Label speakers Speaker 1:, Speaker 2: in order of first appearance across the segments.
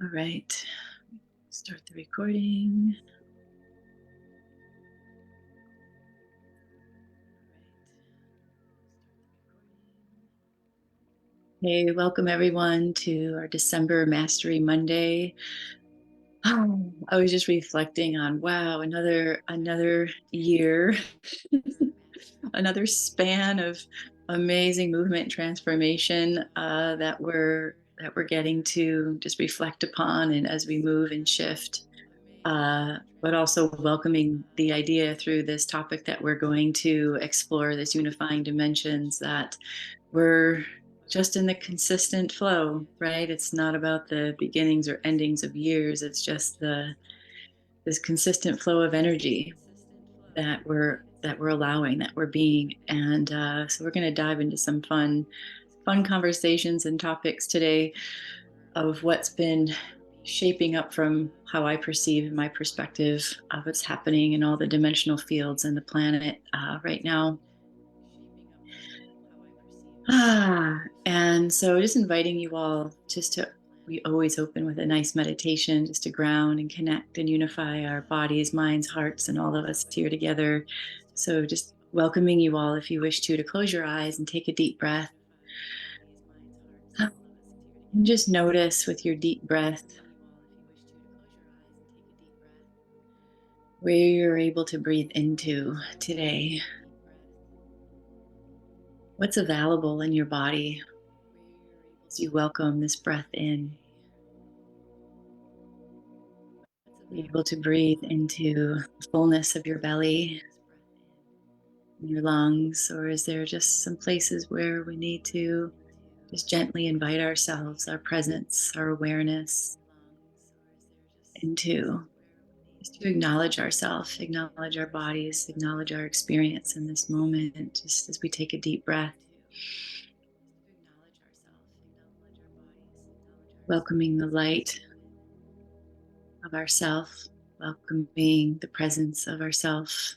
Speaker 1: All right, start the recording. Hey, welcome everyone to our December Mastery Monday. I was just reflecting on wow, another year, another span of amazing movement and transformation that we're getting to just reflect upon, and as we move and shift. But also welcoming the idea through this topic that we're going to explore, this unifying dimensions, that we're just in the consistent flow, right? It's not about the beginnings or endings of years. It's just this consistent flow of energy that we're allowing, that we're being. And so we're going to dive into some fun conversations and topics today of what's been shaping up from how I perceive my perspective of what's happening in all the dimensional fields and the planet right now. And so just inviting you all we always open with a nice meditation just to ground and connect and unify our bodies, minds, hearts, and all of us here together. So just welcoming you all, if you wish to close your eyes and take a deep breath. And just notice with your deep breath where you're able to breathe into today. What's available in your body as you welcome this breath in? Be able to breathe into the fullness of your belly, your lungs, or is there just some places where we need to just gently invite ourselves, our presence, our awareness into, just to acknowledge ourselves, acknowledge our bodies, acknowledge our experience in this moment, just as we take a deep breath. Welcoming the light of ourself, welcoming the presence of ourself.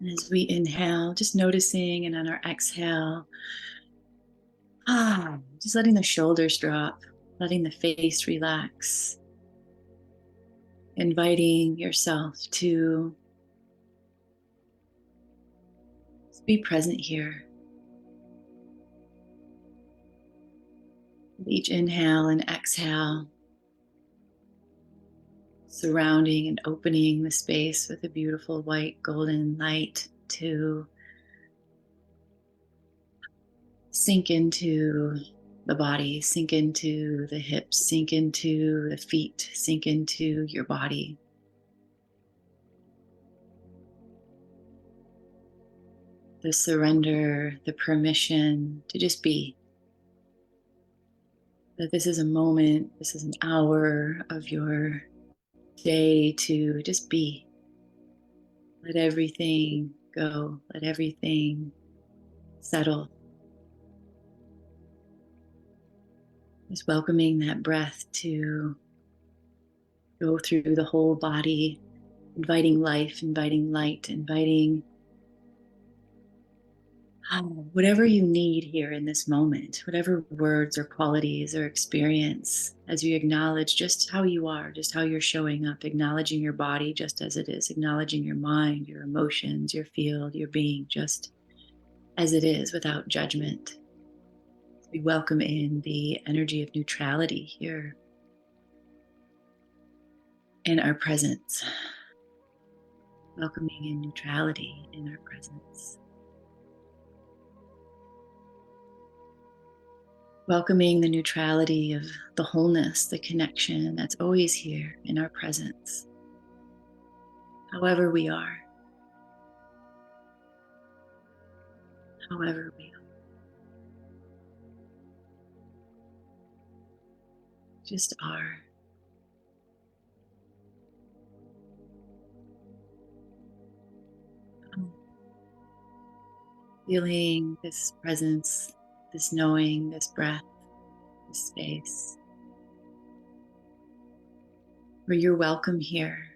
Speaker 1: And as we inhale, just noticing, and on our exhale, just letting the shoulders drop, letting the face relax, inviting yourself to be present here. With each inhale and exhale, surrounding and opening the space with a beautiful white golden light to sink into the body, sink into the hips, sink into the feet, sink into your body. The surrender, the permission to just be. That this is a moment, this is an hour of your day to just be. Let everything go, let everything settle. Just welcoming that breath to go through the whole body, inviting life, inviting light, inviting whatever you need here in this moment, whatever words or qualities or experience, as you acknowledge just how you are, just how you're showing up, acknowledging your body just as it is, acknowledging your mind, your emotions, your field, your being, just as it is, without judgment. We welcome in the energy of neutrality here in our presence, welcoming in neutrality in our presence. Welcoming the neutrality of the wholeness, the connection that's always here in our presence, however we are, however we are. Just are. Feeling this presence, this knowing, this breath, this space, where you're welcome here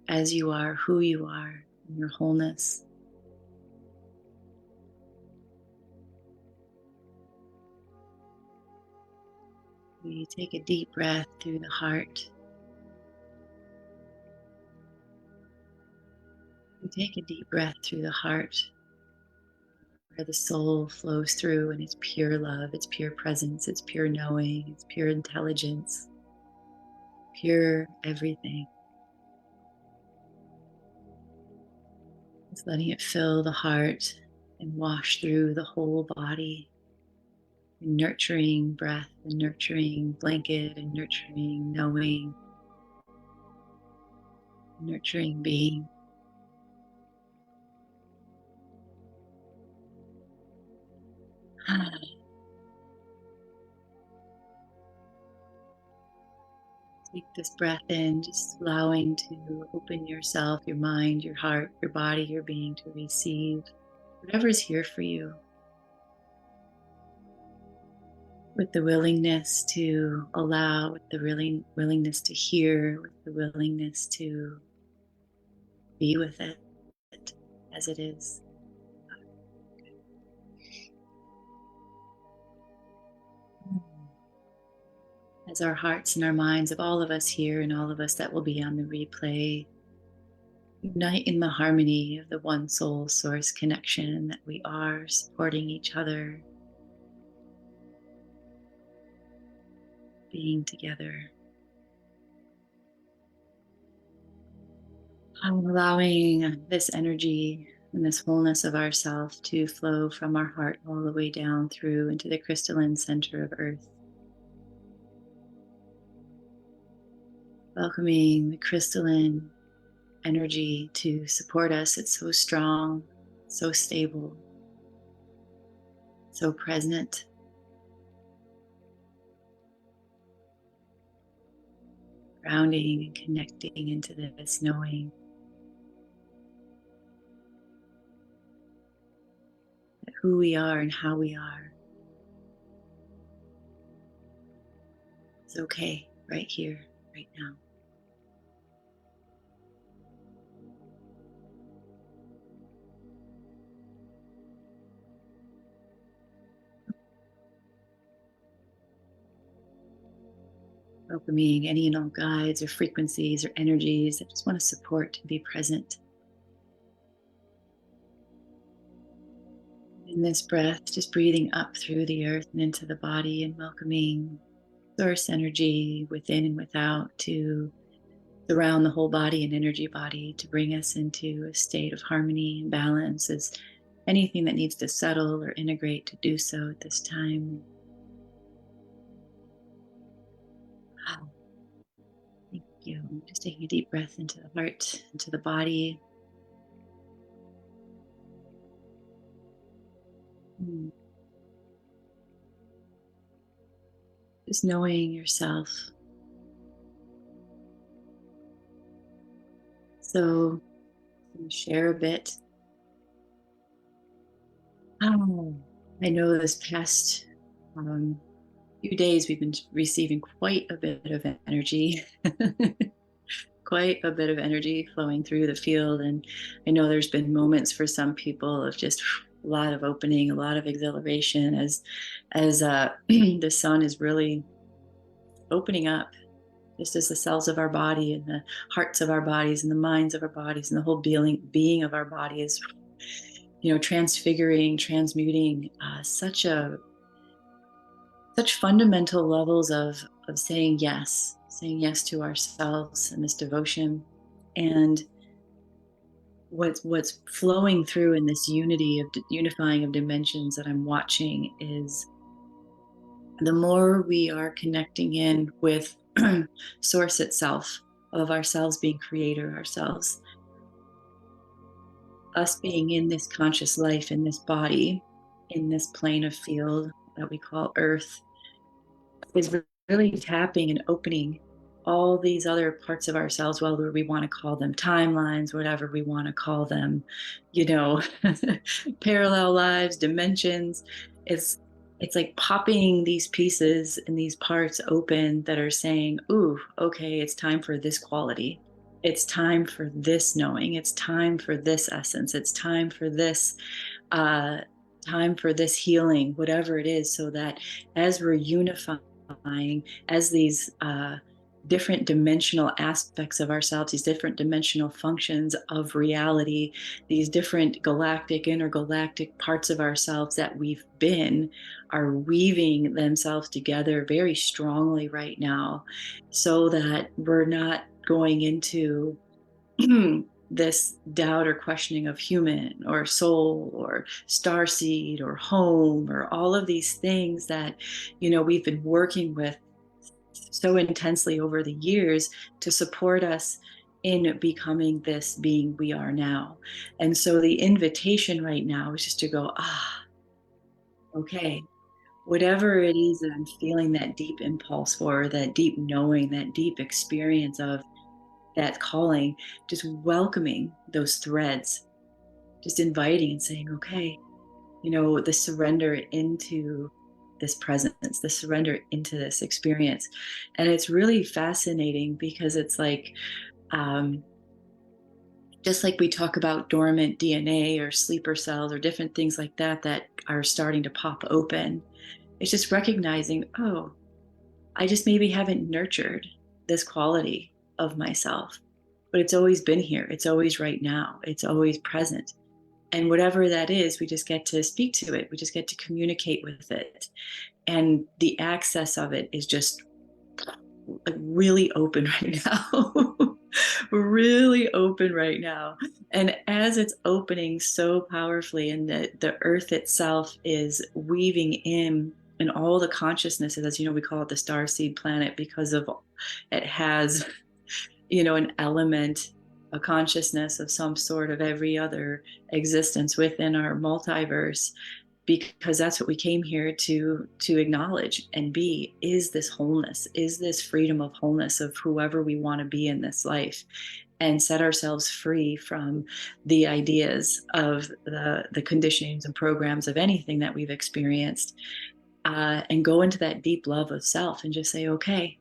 Speaker 1: as you are, who you are, in your wholeness. We take a deep breath through the heart. We take a deep breath through the heart, where the soul flows through and it's pure love, it's pure presence, it's pure knowing, it's pure intelligence, pure everything. It's letting it fill the heart and wash through the whole body. Nurturing breath and nurturing blanket and nurturing knowing, nurturing being. Take this breath in, just allowing to open yourself, your mind, your heart, your body, your being to receive whatever's here for you, with the willingness to allow, with the willingness to hear, with the willingness to be with it as it is. As our hearts and our minds of all of us here and all of us that will be on the replay unite in the harmony of the one soul source connection that we are, supporting each other, being together. I'm allowing this energy and this wholeness of ourself to flow from our heart all the way down through into the crystalline center of Earth. Welcoming the crystalline energy to support us. It's so strong, so stable, so present. Grounding and connecting into this knowing that who we are and how we are is okay right here, right now. Welcoming any and all guides or frequencies or energies that just want to support and be present. In this breath, just breathing up through the earth and into the body and welcoming source energy within and without to surround the whole body and energy body to bring us into a state of harmony and balance. As anything that needs to settle or integrate to do so at this time. Wow. Thank you. Just taking a deep breath into the heart, into the body. Just knowing yourself. So share a bit. I know this past few days we've been receiving quite a bit of energy. Quite a bit of energy flowing through the field, and I know there's been moments for some people of just a lot of opening, a lot of exhilaration as the sun is really opening up, just as the cells of our body and the hearts of our bodies and the minds of our bodies and the whole being of our body is, transfiguring, transmuting, such fundamental levels of saying yes to ourselves and this devotion. And what's flowing through in this unifying of dimensions that I'm watching is the more we are connecting in with source itself, of ourselves being creator ourselves, us being in this conscious life, in this body, in this plane of field that we call Earth, is really tapping and opening all these other parts of ourselves, whether we want to call them timelines, whatever we want to call them, parallel lives, dimensions. It's like popping these pieces and these parts open that are saying, ooh, okay, it's time for this quality. It's time for this knowing. It's time for this essence. It's time for this healing, whatever it is, so that as we're unifying unifying as these different dimensional aspects of ourselves, these different dimensional functions of reality, these different galactic, intergalactic parts of ourselves that we've been are weaving themselves together very strongly right now, so that we're not going into this doubt or questioning of human or soul or starseed or home or all of these things that we've been working with so intensely over the years to support us in becoming this being we are now. And so the invitation right now is just to go, okay, whatever it is that I'm feeling that deep impulse for, that deep knowing, that deep experience of that calling, just welcoming those threads, just inviting and saying, okay, the surrender into this presence, the surrender into this experience. And it's really fascinating because it's like, um, just like we talk about dormant DNA or sleeper cells or different things like that that are starting to pop open. It's just recognizing, oh, I just maybe haven't nurtured this quality of myself, but it's always been here. It's always right now. It's always present. And whatever that is, we just get to speak to it. We just get to communicate with it. And the access of it is just really open right now. Really open right now. And as it's opening so powerfully, and the earth itself is weaving in and all the consciousnesses, as we call it the starseed planet, because of it has an element, a consciousness of some sort of every other existence within our multiverse, because that's what we came here to acknowledge and be, is this wholeness, is this freedom of wholeness of whoever we want to be in this life, and set ourselves free from the ideas of the conditionings and programs of anything that we've experienced, and go into that deep love of self and just say, okay,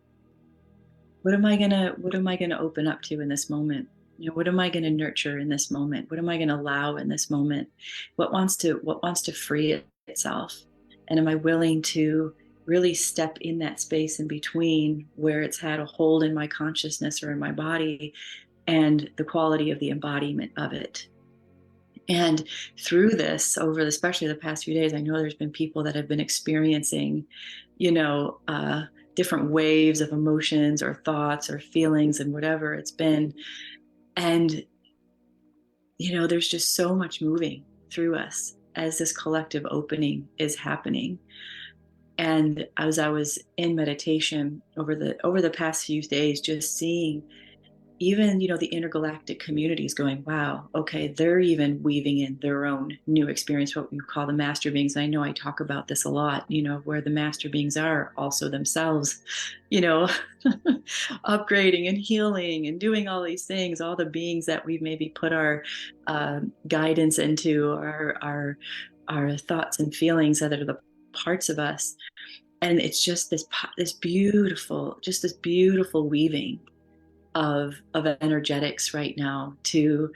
Speaker 1: what am I gonna open up to in this moment? What am I going to nurture in this moment? What am I going to allow in this moment? What wants to free itself? And am I willing to really step in that space in between where it's had a hold in my consciousness or in my body, and the quality of the embodiment of it? And through this, especially the past few days, I know there's been people that have been experiencing, you know, uh, different waves of emotions or thoughts or feelings and whatever it's been. And, there's just so much moving through us as this collective opening is happening. And as I was in meditation over the past few days, just seeing even the intergalactic communities going, wow, okay, they're even weaving in their own new experience, what we call the master beings. I know I talk about this a lot, where the master beings are also themselves, you know upgrading and healing and doing all these things, all the beings that we've maybe put our guidance into, our thoughts and feelings that are the parts of us. And it's just this beautiful weaving of energetics right now, to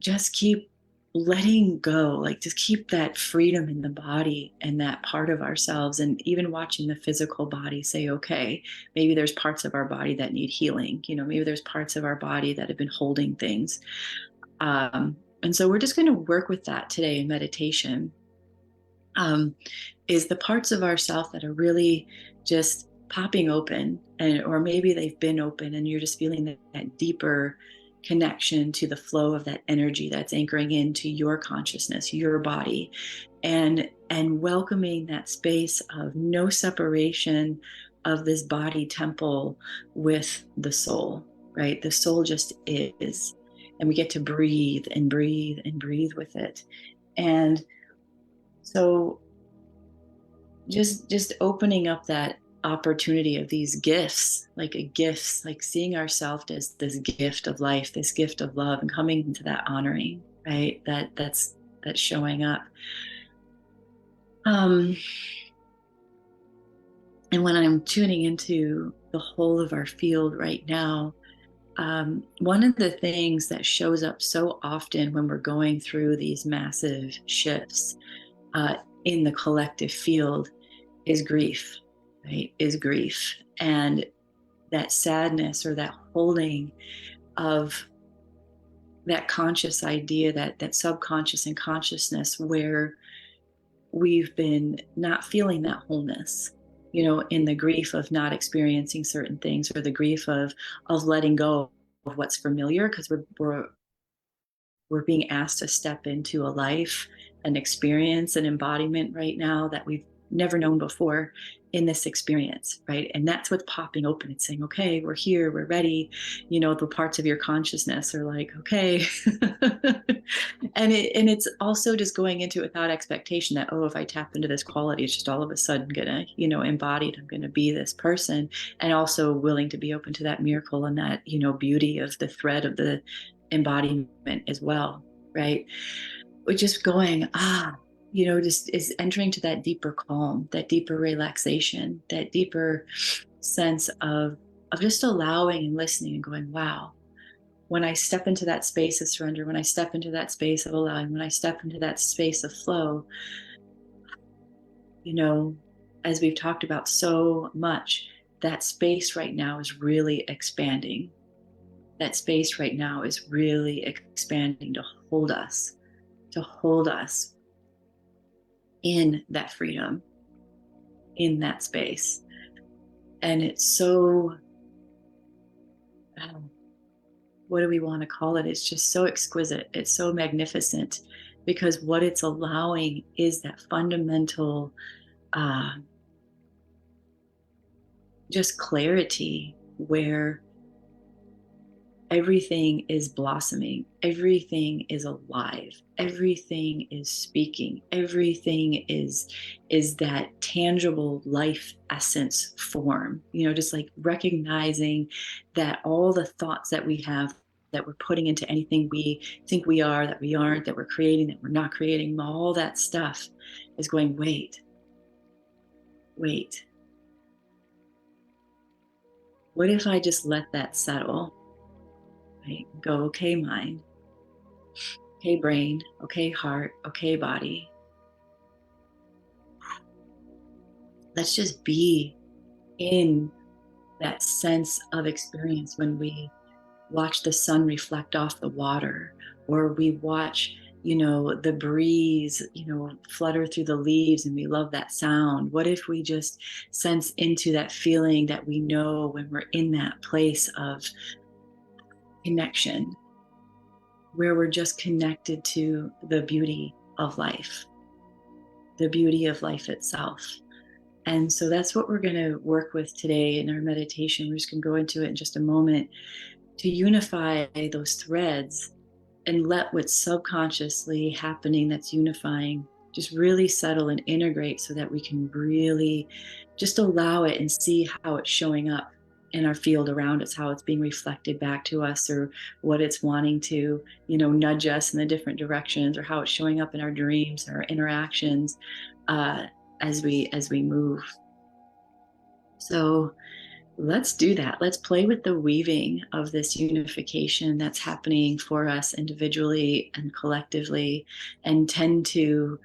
Speaker 1: just keep letting go, like just keep that freedom in the body and that part of ourselves, and even watching the physical body say, okay, maybe there's parts of our body that need healing, maybe there's parts of our body that have been holding things, and so we're just going to work with that today in meditation. Is the parts of ourself that are really just popping open, or maybe they've been open and you're just feeling that deeper connection to the flow of that energy that's anchoring into your consciousness, your body, and welcoming that space of no separation of this body temple with the soul, right? The soul just is, and we get to breathe and breathe and breathe with it. And so just opening up that opportunity of these gifts, like seeing ourselves as this gift of life, this gift of love, and coming into that honoring, right? That's showing up. And when I'm tuning into the whole of our field right now, one of the things that shows up so often when we're going through these massive shifts in the collective field is grief, right, is grief. And that sadness or that holding of that conscious idea, that subconscious and consciousness, where we've been not feeling that wholeness, in the grief of not experiencing certain things, or the grief of letting go of what's familiar, because we're being asked to step into a life, an experience, an embodiment right now that we've never known before in this experience, right? And that's what's popping open. It's saying, okay, we're here, we're ready. The parts of your consciousness are like, okay. And it's also just going into it without expectation that, oh, if I tap into this quality, it's just all of a sudden gonna, embodied, I'm gonna be this person. And also willing to be open to that miracle and that, beauty of the thread of the embodiment as well, right? We're just going, just is entering to that deeper calm, that deeper relaxation, that deeper sense of just allowing and listening and going, wow, when I step into that space of surrender, when I step into that space of allowing, when I step into that space of flow, as we've talked about so much, that space right now is really expanding. That space right now is really expanding to hold us in that freedom, in that space. And it's so, what do we want to call it? It's just so exquisite. It's so magnificent, because what it's allowing is that fundamental, uh, just clarity, where everything is blossoming, everything is alive, everything is speaking, everything is that tangible life essence form, just like recognizing that all the thoughts that we have, that we're putting into anything we think we are, that we aren't, that we're creating, that we're not creating, all that stuff is going, wait, what if I just let that settle? Right? Go, okay, mind, okay, brain, okay, heart, okay, body. Let's just be in that sense of experience when we watch the sun reflect off the water, or we watch, the breeze, flutter through the leaves, and we love that sound. What if we just sense into that feeling that we know when we're in that place of connection, where we're just connected to the beauty of life, the beauty of life itself. And so that's what we're going to work with today in our meditation. We're just going to go into it in just a moment, to unify those threads and let what's subconsciously happening that's unifying just really settle and integrate, so that we can really just allow it and see how it's showing up in our field around us, how it's being reflected back to us, or what it's wanting to, nudge us in the different directions, or how it's showing up in our dreams, our interactions, as we move. So let's do that. Let's play with the weaving of this unification that's happening for us individually and collectively, and tend to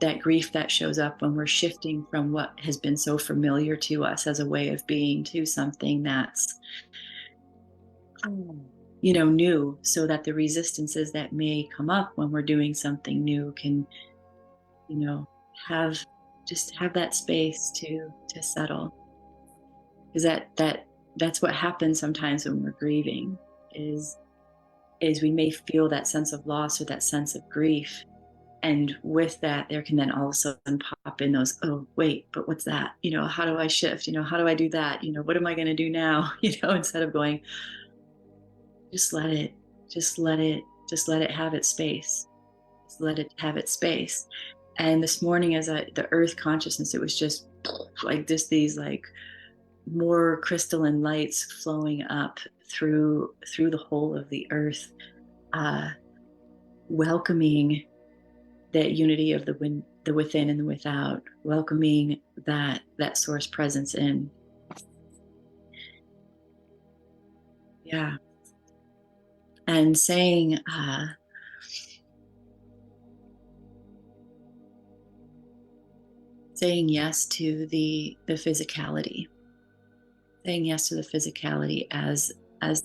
Speaker 1: that grief that shows up when we're shifting from what has been so familiar to us as a way of being, to something that's new, so that the resistances that may come up when we're doing something new can, have have that space to settle. Because that's what happens sometimes when we're grieving, is we may feel that sense of loss or that sense of grief, and with that there can then all of a sudden pop in those, oh wait, but what's that, how do I shift, how do I do that, what am I going to do now, instead of going, just let it just let it just let it have its space, just let it have its space. And this morning, as the earth consciousness, it was just like this, these like more crystalline lights flowing up through the whole of the earth, welcoming that unity of the within and the without, welcoming that source presence in. Yeah. And saying, saying yes to the physicality, saying yes to the physicality as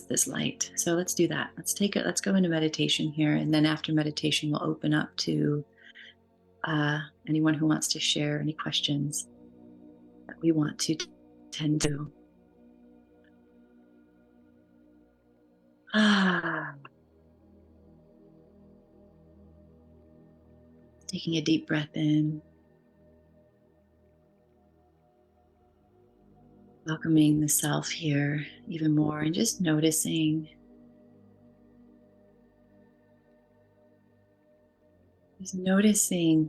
Speaker 1: this light. So let's do that. Let's go into meditation here, and then after meditation we'll open up to anyone who wants to share any questions that we want to tend to. Taking a deep breath in, welcoming the self here even more, and just noticing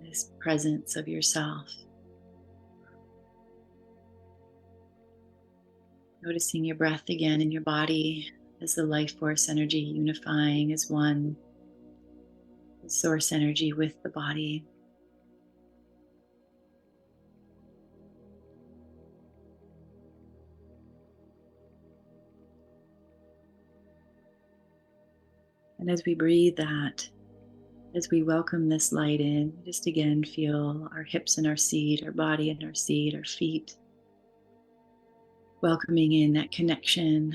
Speaker 1: this presence of yourself, noticing your breath again in your body as the life force energy unifying as one, the source energy with the body. And as we breathe that, as we welcome this light in, just again feel our hips in our seat, our body in our seat, our feet, welcoming in that connection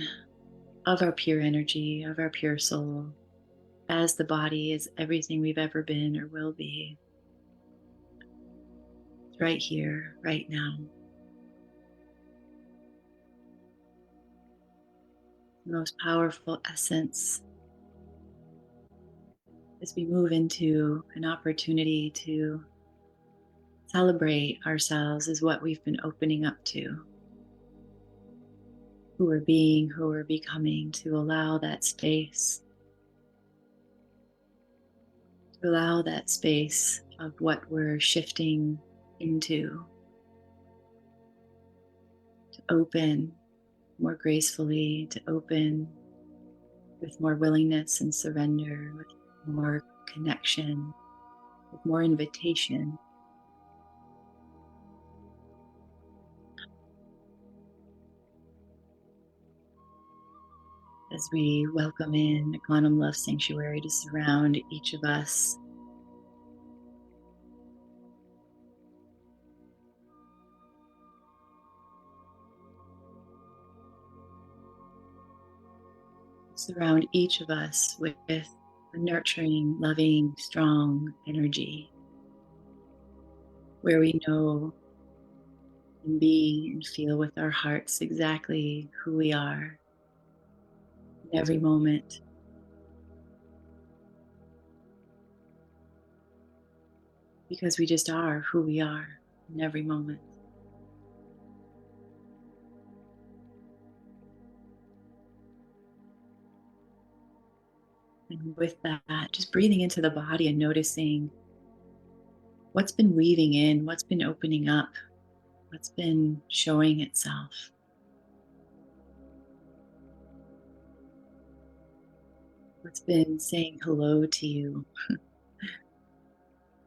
Speaker 1: of our pure energy, of our pure soul, as the body is everything we've ever been or will be. It's right here, right now. The most powerful essence as we move into an opportunity to celebrate ourselves as what we've been opening up to, who we're being, who we're becoming, to allow that space, of what we're shifting into, to open more gracefully, to open with more willingness and surrender, with more connection, with more invitation. As we welcome in a quantum love sanctuary to surround each of us, with a nurturing, loving, strong energy, where we know and be and feel with our hearts exactly who we are in every moment, because we just are who we are in every moment. And with that, just breathing into the body and noticing what's been weaving in, what's been opening up, what's been showing itself, what's been saying hello to you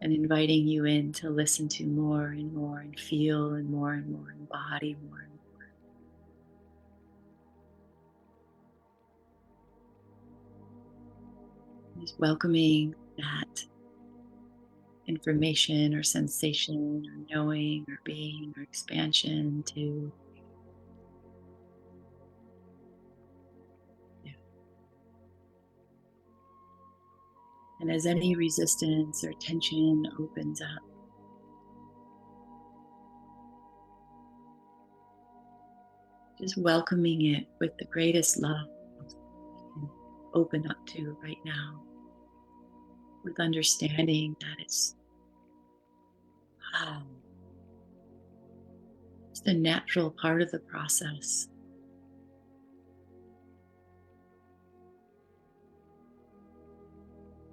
Speaker 1: and inviting you in to listen to more and more and feel and more and embody more and more. Just welcoming that information or sensation or knowing or being or expansion to you. And as any resistance or tension opens up, just welcoming it with the greatest love we can open up to right now, with understanding that it's um, just a natural part of the process.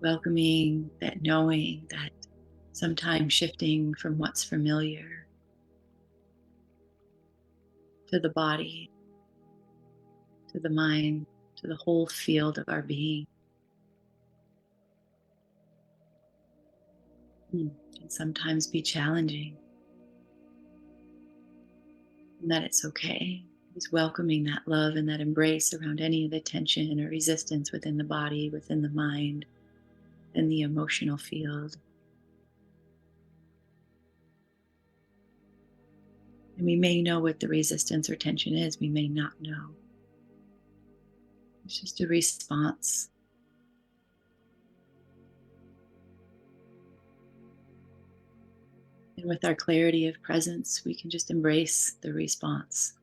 Speaker 1: Welcoming that knowing that sometimes shifting from what's familiar to the body, to the mind, to the whole field of our being can sometimes be challenging, and that it's okay. Is welcoming that love and that embrace around any of the tension or resistance within the body, within the mind, in the emotional field. And we may know what the resistance or tension is, we may not know. It's just a response. And with our clarity of presence, we can just embrace the response.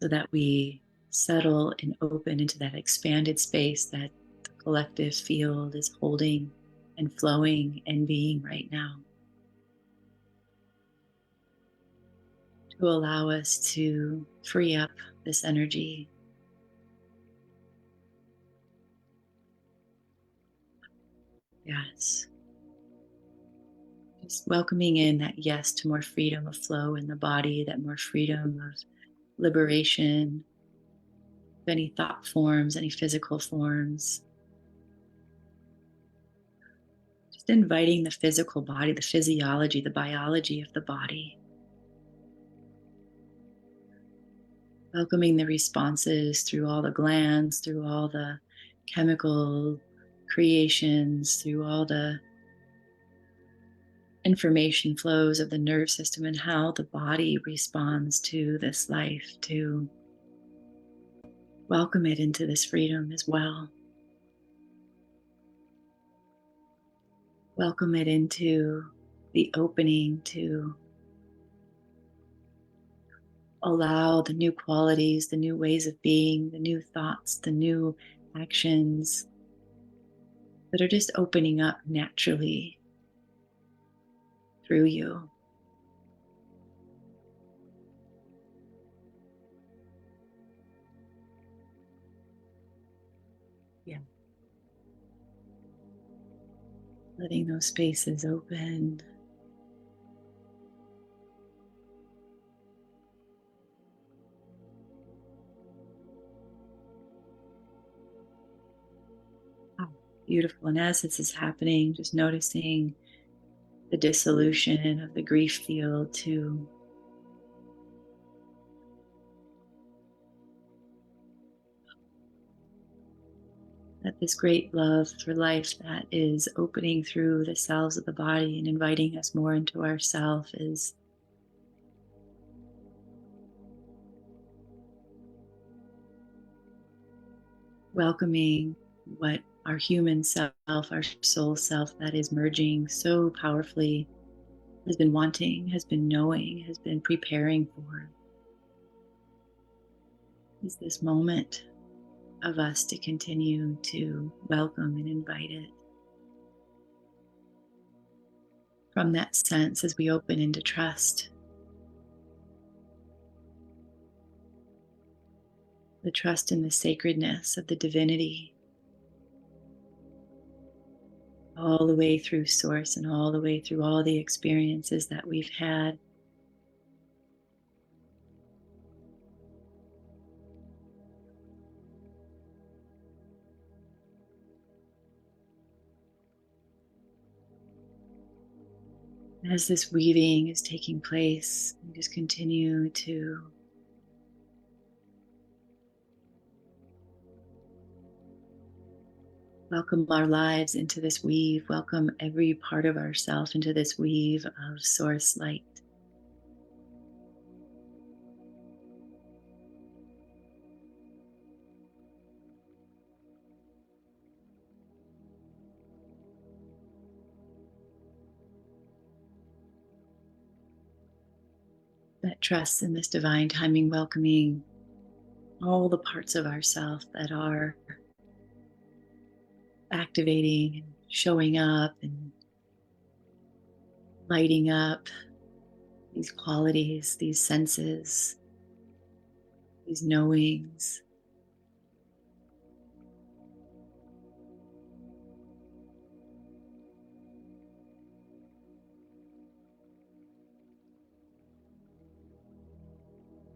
Speaker 1: So that we settle and open into that expanded space that the collective field is holding and flowing and being right now, to allow us to free up this energy. Yes. Just welcoming in that yes to more freedom of flow in the body, that more freedom of liberation of any thought forms, any physical forms. Just inviting the physical body, the physiology, the biology of the body. Welcoming the responses through all the glands, through all the chemical creations, through all the information flows of the nerve system, and how the body responds to this life, to welcome it into this freedom as well. Welcome it into the opening to allow the new qualities, the new ways of being, the new thoughts, the new actions that are just opening up naturally through you. Yeah. Letting those spaces open. Oh, beautiful. And as this is happening, just noticing the dissolution of the grief field to that this great love for life that is opening through the cells of the body and inviting us more into ourself is welcoming what our human self, our soul self that is merging so powerfully has been wanting, has been knowing, has been preparing for. Is this moment of us to continue to welcome and invite it. From that sense, as we open into trust, the trust in the sacredness of the divinity, all the way through source and all the way through all the experiences that we've had. As this weaving is taking place, we just continue to welcome our lives into this weave, welcome every part of ourself into this weave of source light. That trust in this divine timing, welcoming all the parts of ourself that are activating and showing up and lighting up these qualities, these senses, these knowings.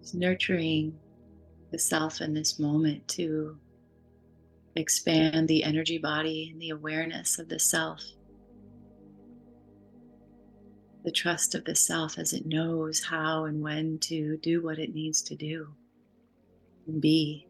Speaker 1: Just nurturing the self in this moment to expand the energy body and the awareness of the self the trust of the self as it knows how and when to do what it needs to do and be.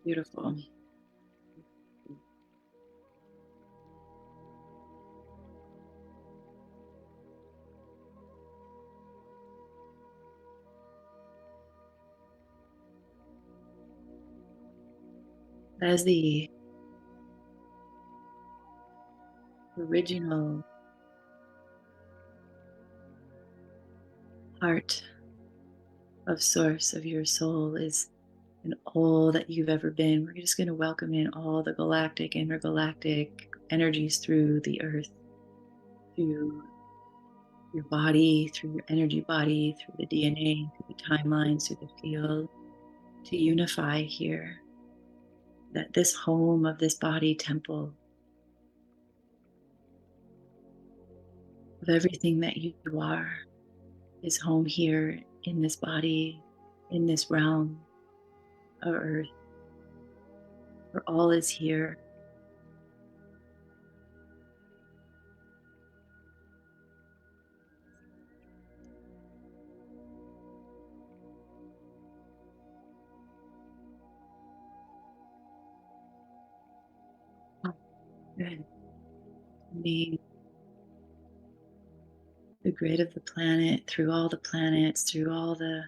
Speaker 1: Beautiful. As the original heart of source of your soul is and all that you've ever been, we're just going to welcome in all the galactic, intergalactic energies through the earth, through your body, through your energy body, through the DNA, through the timelines, through the field, to unify here. That this home of this body temple, of everything that you are, is home here in this body, in this realm of earth, where all is here. Oh, good. Being the grid of the planet, through all the planets, through all the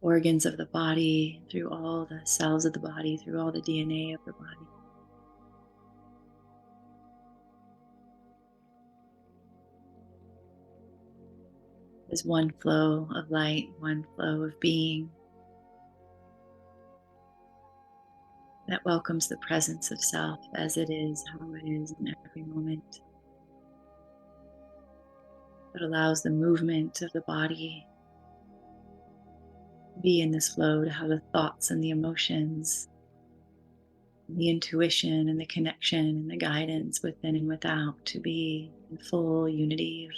Speaker 1: organs of the body, through all the cells of the body, through all the DNA of the body. There's one flow of light, one flow of being that welcomes the presence of self as it is, how it is in every moment. That allows the movement of the body to be in this flow, to have the thoughts and the emotions, the intuition and the connection and the guidance within and without to be in full unity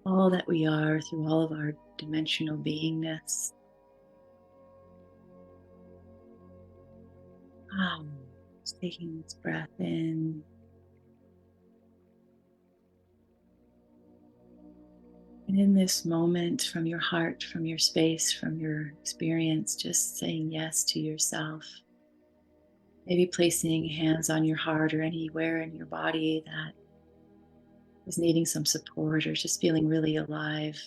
Speaker 1: of all that we are through all of our dimensional beingness. Just taking this breath in. And in this moment, from your heart, from your space, from your experience, just saying yes to yourself. Maybe placing hands on your heart or anywhere in your body that is needing some support or just feeling really alive.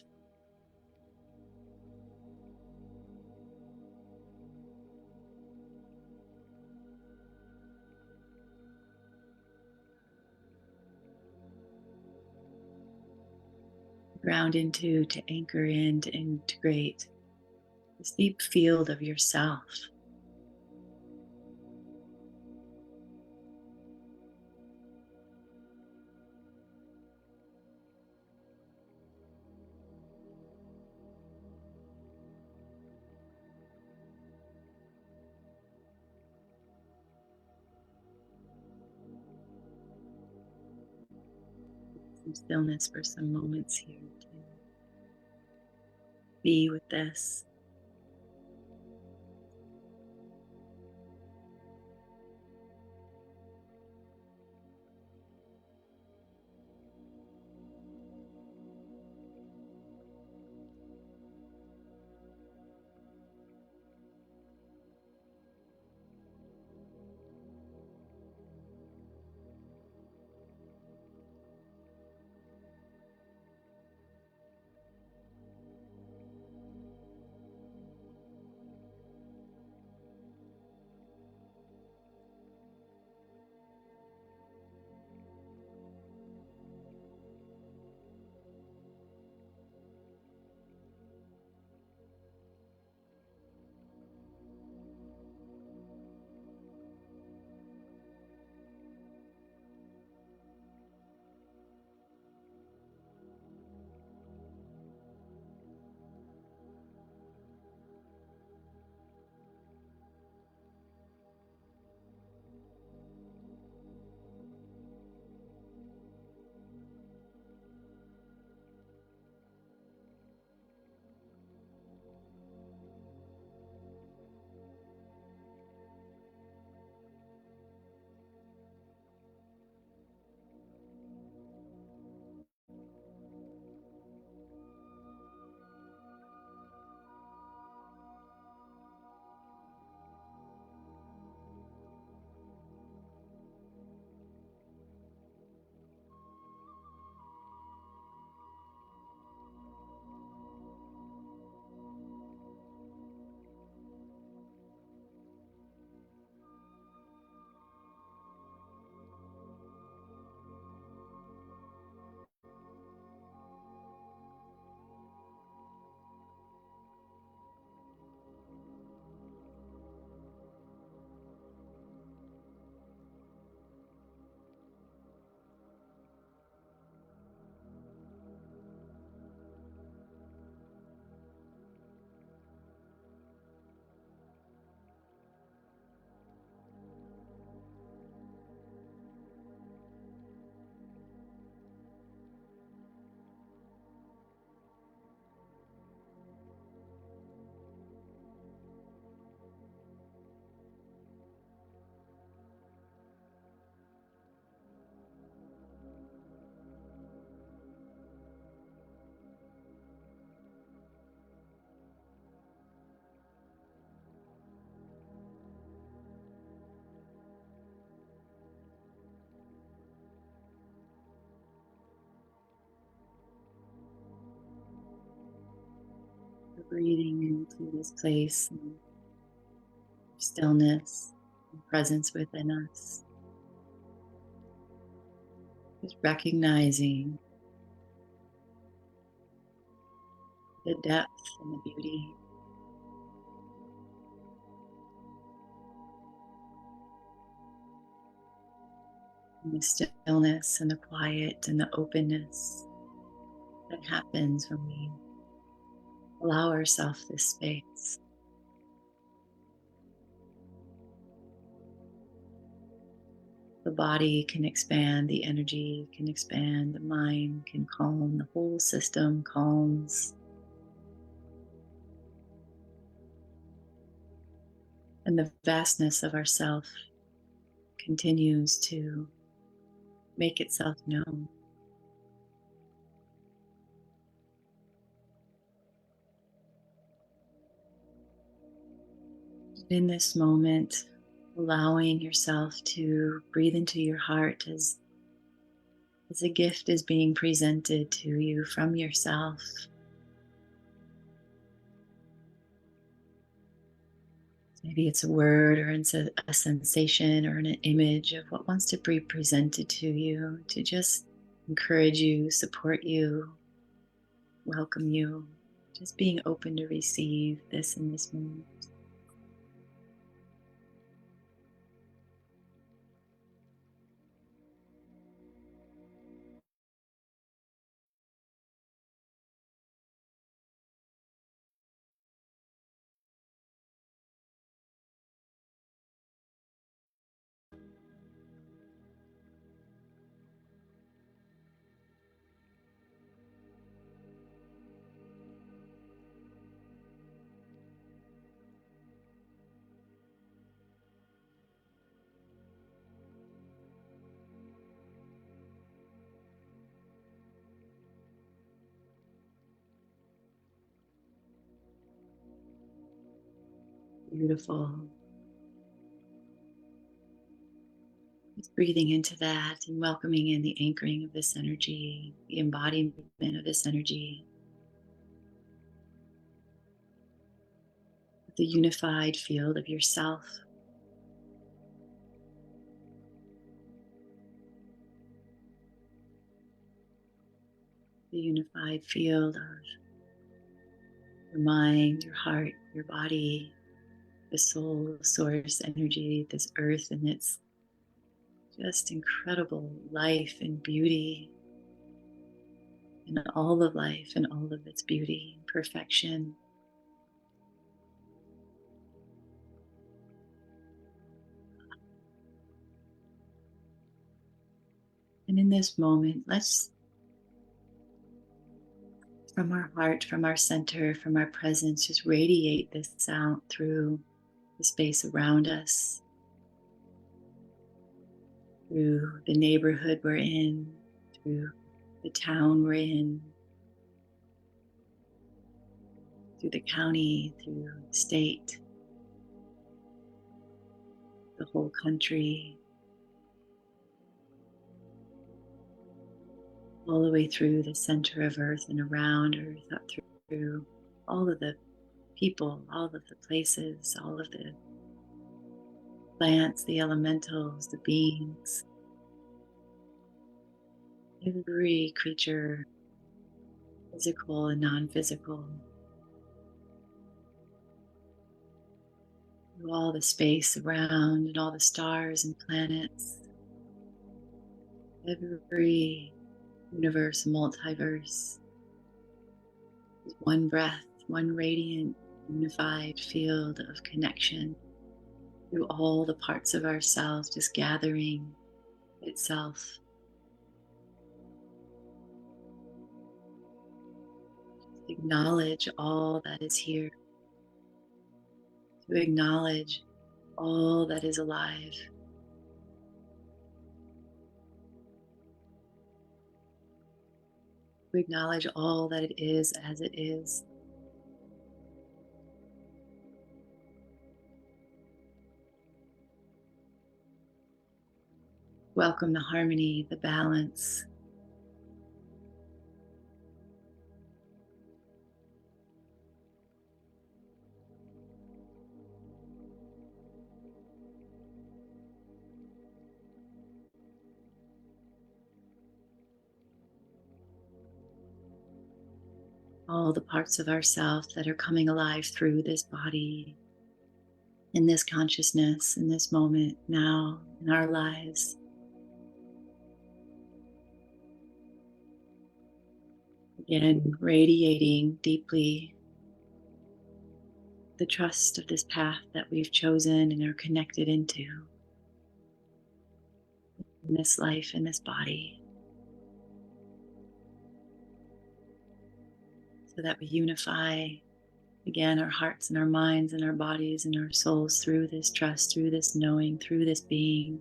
Speaker 1: Ground into, to anchor in, to integrate this deep field of yourself. Some stillness for some moments here to be with this. breathing into this place and stillness and presence within us. Just recognizing the depth and the beauty and the stillness and the quiet and the openness that happens when we allow ourselves this space. The body can expand, the energy can expand, the mind can calm, the whole system calms. And the vastness of ourself continues to make itself known. In this moment, allowing yourself to breathe into your heart as a gift is being presented to you from yourself. Maybe it's a word or it's a sensation or an image of what wants to be presented to you to just encourage you, support you, welcome you, just being open to receive this in this moment. Beautiful. Just breathing into that and welcoming in the anchoring of this energy, the embodiment of this energy, the unified field of yourself. The unified field of your mind, your heart, your body, the soul, source, energy, this earth and its just incredible life and beauty, and all of life and all of its beauty and perfection. And in this moment, let's, from our heart, from our center, from our presence, just radiate this out through the space around us, through the neighborhood we're in, through the town we're in, through the county, through the state, the whole country, all the way through the center of Earth and around Earth, up through all of the people, all of the places, all of the plants, the elementals, the beings, every creature, physical and non-physical, through all the space around and all the stars and planets, every universe, multiverse, is one breath, one radiant, unified field of connection through all the parts of ourselves, just gathering itself. Acknowledge all that is here, to acknowledge all that is alive. To acknowledge all that it is as it is. Welcome the harmony, the balance. all the parts of ourself that are coming alive through this body, in this consciousness, in this moment now in our lives. Again, radiating deeply the trust of this path that we've chosen and are connected into in this life, in this body, so that we unify again our hearts and our minds and our bodies and our souls through this trust, through this knowing, through this being.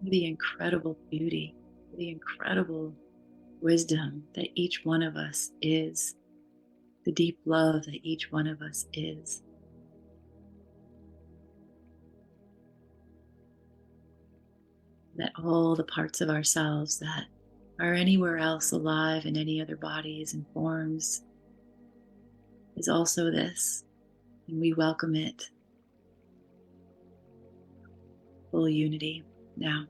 Speaker 1: The incredible beauty, the incredible wisdom that each one of us is, the deep love that each one of us is. That all the parts of ourselves that are anywhere else alive in any other bodies and forms is also this, and we welcome it. Full unity now.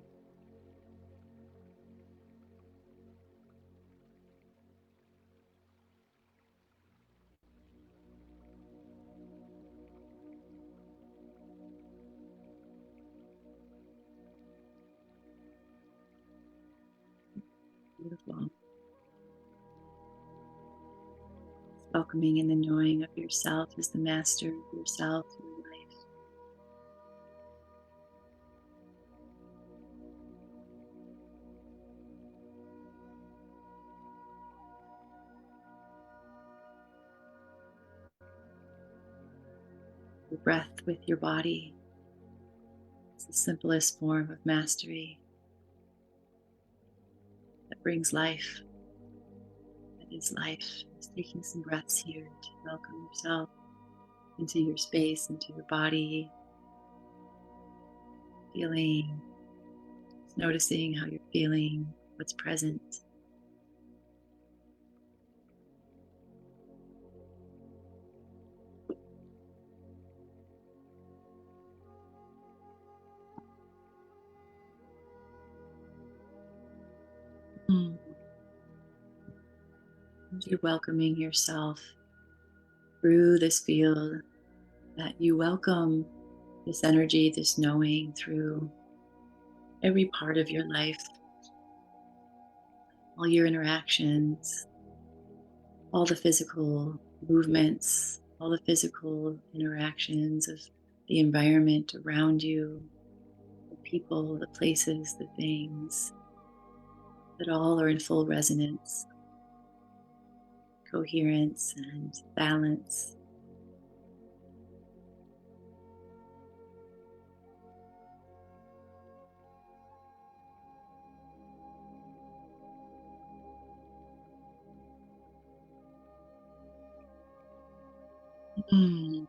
Speaker 1: Beautiful. Welcoming in the knowing of yourself as the master of yourself through life. Your breath with your body is the simplest form of mastery that brings life, that is life. Just taking some breaths here to welcome yourself into your space, into your body, feeling, noticing how you're feeling, what's present. Mm. You're welcoming yourself through this field, that you welcome this energy, this knowing through every part of your life, all your interactions, all the physical movements, all the physical interactions of the environment around you, the people, the places, the things, that all are in full resonance, coherence, and balance. Mm.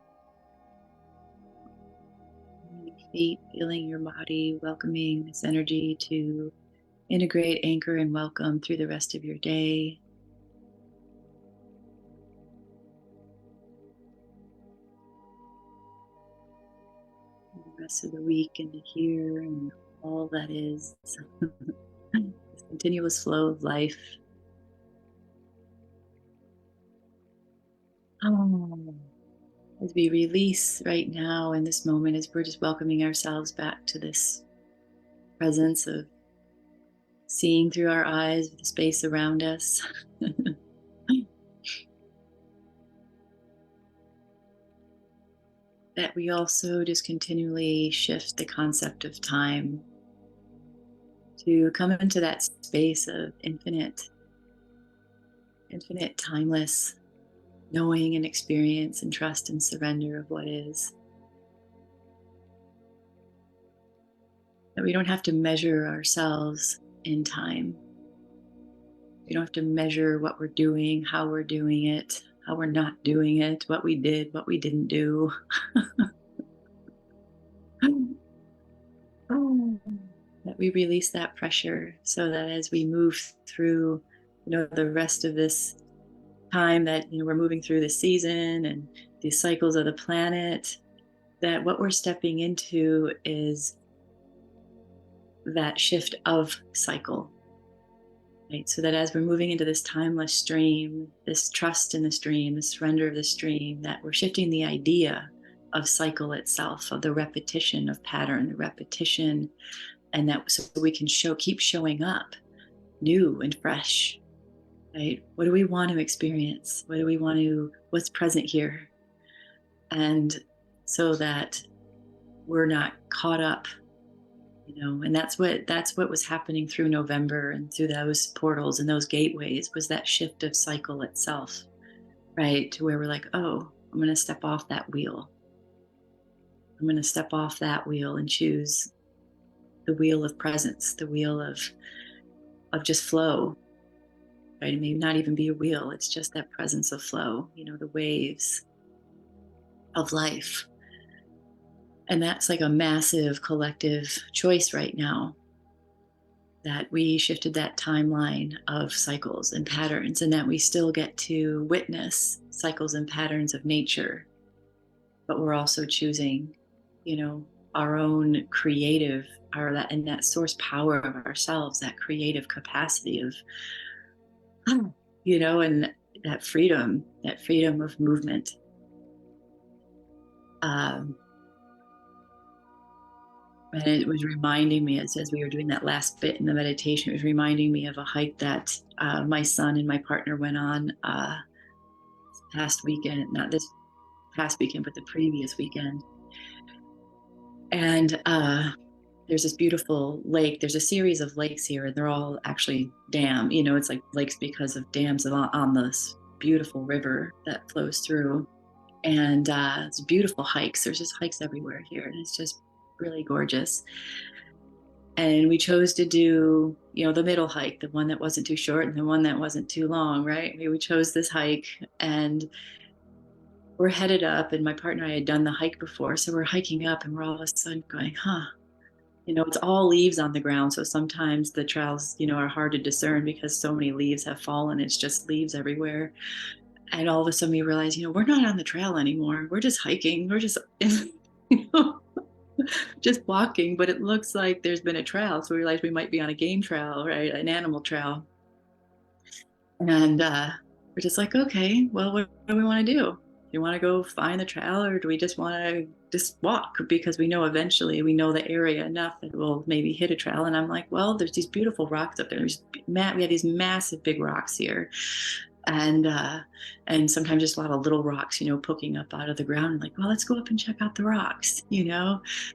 Speaker 1: Your feet, feeling your body, welcoming this energy to integrate, anchor, and welcome through the rest of your day. The rest of the week and the year and all that is this continuous flow of life. Oh, as we release right now in this moment, as we're just welcoming ourselves back to this presence of seeing through our eyes the space around us. That we also just continually shift the concept of time to come into that space of infinite, timeless knowing and experience and trust and surrender of what is. That we don't have to measure ourselves in time. We don't have to measure what we're doing, how we're doing it, how we're not doing it, what we did, what we didn't do. That we release that pressure so that as we move through, the rest of this time that, we're moving through the season and these cycles of the planet, that what we're stepping into is that shift of cycle, right? So that as we're moving into this timeless stream, this trust in the stream, the surrender of the stream, that we're shifting the idea of cycle itself, of the repetition of pattern, the repetition, and that so we can keep showing up new and fresh, right? What do we want to experience? What do we want to, what's present here? And so that we're not caught up, and that's what was happening through November and through those portals and those gateways, was that shift of cycle itself, right? To where we're like, oh, I'm going to step off that wheel. I'm going to step off that wheel and choose the wheel of presence, the wheel of just flow, right? It may not even be a wheel. It's just that presence of flow, the waves of life. And that's like a massive collective choice right now, that we shifted that timeline of cycles and patterns, and that we still get to witness cycles and patterns of nature, but we're also choosing, our own creative, that source power of ourselves, that creative capacity of, and that freedom of movement. And it was reminding me, as we were doing that last bit in the meditation, it was reminding me of a hike that my son and my partner went on past weekend, not this past weekend, but the previous weekend. And there's this beautiful lake. There's a series of lakes here, and they're all actually dam. It's like lakes because of dams on this beautiful river that flows through. And it's beautiful hikes. There's just hikes everywhere here, and it's just really gorgeous. And we chose to do, the middle hike, the one that wasn't too short and the one that wasn't too long, right? We chose this hike, and we're headed up, and my partner and I had done the hike before. So we're hiking up, and we're all of a sudden going, it's all leaves on the ground. So sometimes the trails, are hard to discern because so many leaves have fallen. It's just leaves everywhere. And all of a sudden we realize, we're not on the trail anymore. We're just hiking. We're just, you know, just walking, but it looks like there's been a trail. So we realized we might be on a game trail, right? An animal trail. And we're just like, okay, well, what do we want to do? Do you want to go find the trail, or do we just want to just walk? Because we know eventually we know the area enough that we'll maybe hit a trail. And I'm like, well, there's these beautiful rocks up there. We have these massive big rocks here. And sometimes just a lot of little rocks, poking up out of the ground. And like, well, let's go up and check out the rocks.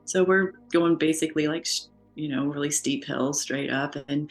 Speaker 1: So we're going basically like, really steep hills straight up. And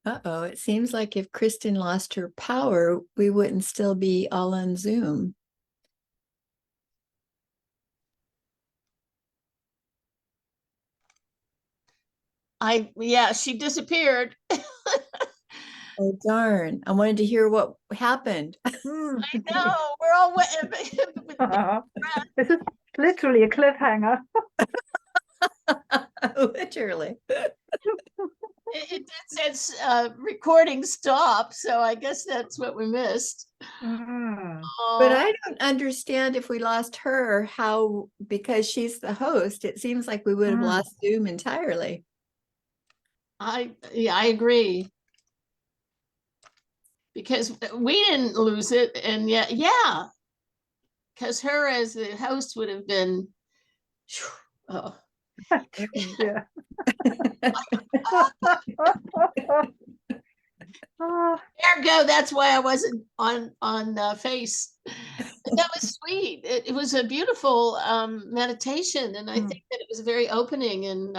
Speaker 2: Uh-oh, it seems like if Kristen lost her power, we wouldn't still be all on Zoom.
Speaker 3: Yeah, she disappeared.
Speaker 2: Oh, darn. I wanted to hear what happened.
Speaker 3: I know. We're all
Speaker 4: This is literally a cliffhanger.
Speaker 2: Literally.
Speaker 3: It did say recording stop, so I guess that's what we missed.
Speaker 2: But I don't understand if we lost her, how, because she's the host, it seems like we would have lost Zoom entirely.
Speaker 3: I agree. Because we didn't lose it, and yet, yeah, because her as the host would have been, oh.
Speaker 4: Yeah.
Speaker 3: Ergo, that's why I wasn't on face. But that was sweet. It was a beautiful meditation, and I think that it was very opening. And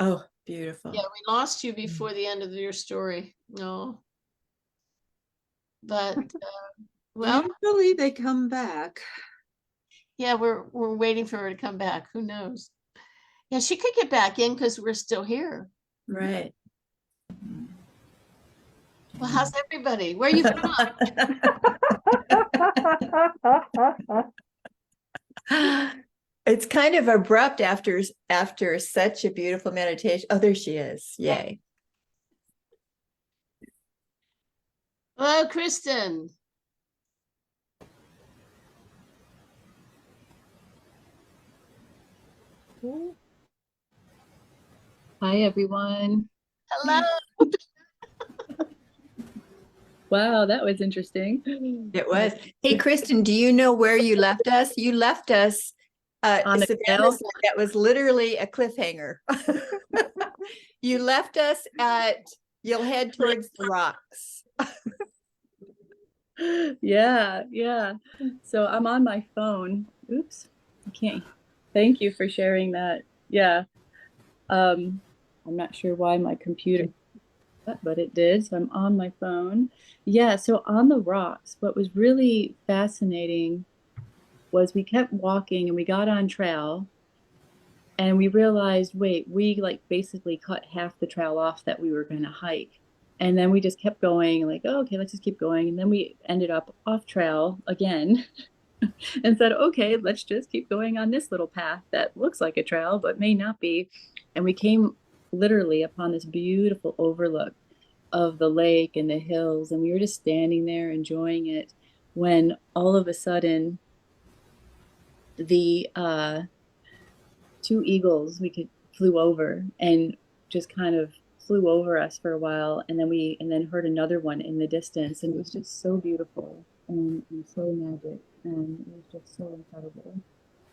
Speaker 2: Oh, beautiful.
Speaker 3: yeah, we lost you before the end of your story. No, but well,
Speaker 4: Usually they come back.
Speaker 3: yeah, we're waiting for her to come back. Who knows? Yeah, she could get back in because we're still here.
Speaker 2: Right.
Speaker 3: Well, how's everybody? Where are you from?
Speaker 2: It's kind of abrupt after such a beautiful meditation. Oh, there she is. Yay.
Speaker 3: Hello, Kristen.
Speaker 1: Hi, everyone.
Speaker 3: Hello.
Speaker 1: Wow, that was interesting.
Speaker 2: It was. Hey, Kristen, do you know where you left us? You left us
Speaker 1: On the
Speaker 2: Savannah
Speaker 1: trail?
Speaker 2: said that was literally a cliffhanger. You left us at, you'll head towards the rocks.
Speaker 1: Yeah, yeah. So I'm on my phone. Oops, I can't. Thank you for sharing that. Yeah. I'm not sure why my computer, but it did. So I'm on my phone. Yeah, so on the rocks, what was really fascinating was we kept walking and we got on trail and we realized, wait, we like basically cut half the trail off that we were going to hike. And then we just kept going, like, oh, okay, let's just keep going. And then we ended up off trail again and said, okay, let's just keep going on this little path that looks like a trail, but may not be. And we came literally upon this beautiful overlook of the lake and the hills. And we were just standing there enjoying it when all of a sudden the two eagles flew over and just kind of flew over us for a while, and then heard another one in the distance, and it was just so beautiful and so magic, and it was just so incredible.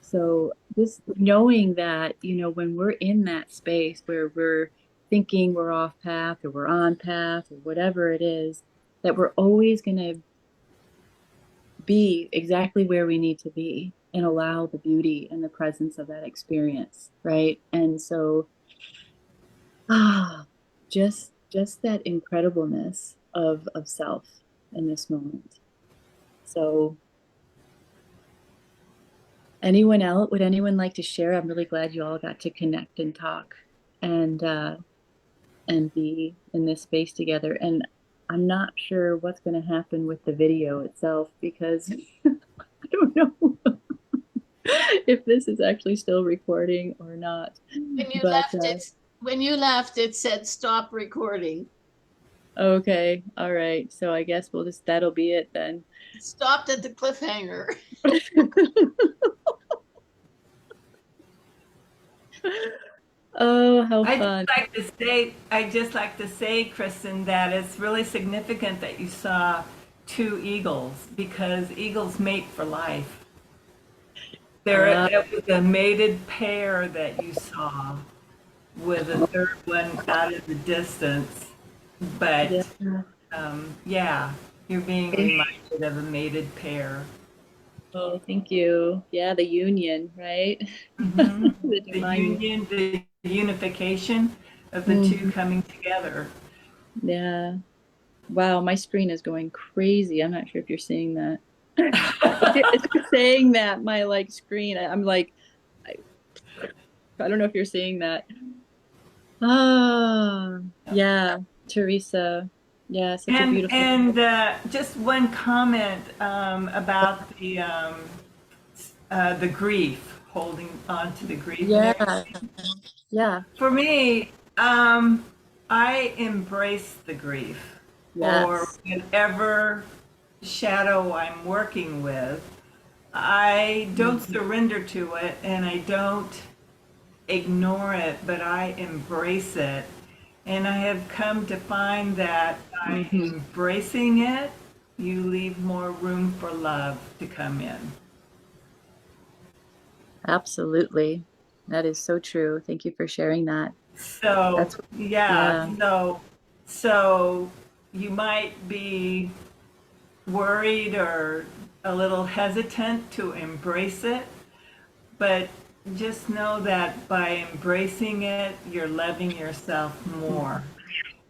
Speaker 1: So just knowing that, when we're in that space where we're thinking we're off path or we're on path or whatever it is, that we're always going to be exactly where we need to be and allow the beauty and the presence of that experience, right? And so just that incredibleness of self in this moment. So would anyone like to share? I'm really glad you all got to connect and talk and be in this space together. And I'm not sure what's going to happen with the video itself because I don't know if this is actually still recording or not.
Speaker 3: When you left, it said stop recording.
Speaker 1: Okay, all right. So I guess that'll be it then.
Speaker 3: It stopped at the cliffhanger.
Speaker 1: Oh, how fun.
Speaker 5: I'd just like to say, Kristen, that it's really significant that you saw two eagles because eagles mate for life. It was a mated pair that you saw with a third one out in the distance. But yeah, you're being reminded of a mated pair.
Speaker 1: Oh, thank you. Yeah, the union, right?
Speaker 5: Mm-hmm.
Speaker 1: The
Speaker 5: union, the unification of the two coming together.
Speaker 1: Yeah. Wow, my screen is going crazy. I'm not sure if you're seeing that. It's saying that my screen. I'm like, I don't know if you're seeing that. Ah, yeah, Teresa. Yeah, such a beautiful.
Speaker 5: And just one comment about the grief, holding on to the grief.
Speaker 1: Yeah, yeah.
Speaker 5: For me, I embrace the grief or
Speaker 1: Yes.
Speaker 5: whatever shadow I'm working with. I don't
Speaker 1: Mhm.
Speaker 5: surrender to it and I don't ignore it, but I embrace it. And I have come to find that by
Speaker 1: Mhm.
Speaker 5: embracing it, you leave more room for love to come in.
Speaker 1: Absolutely. That is so true. Thank you for sharing that.
Speaker 5: So,
Speaker 1: That's,
Speaker 5: yeah,
Speaker 1: yeah.
Speaker 5: so you might be worried or a little hesitant to embrace it, but just know that by embracing it, you're loving yourself more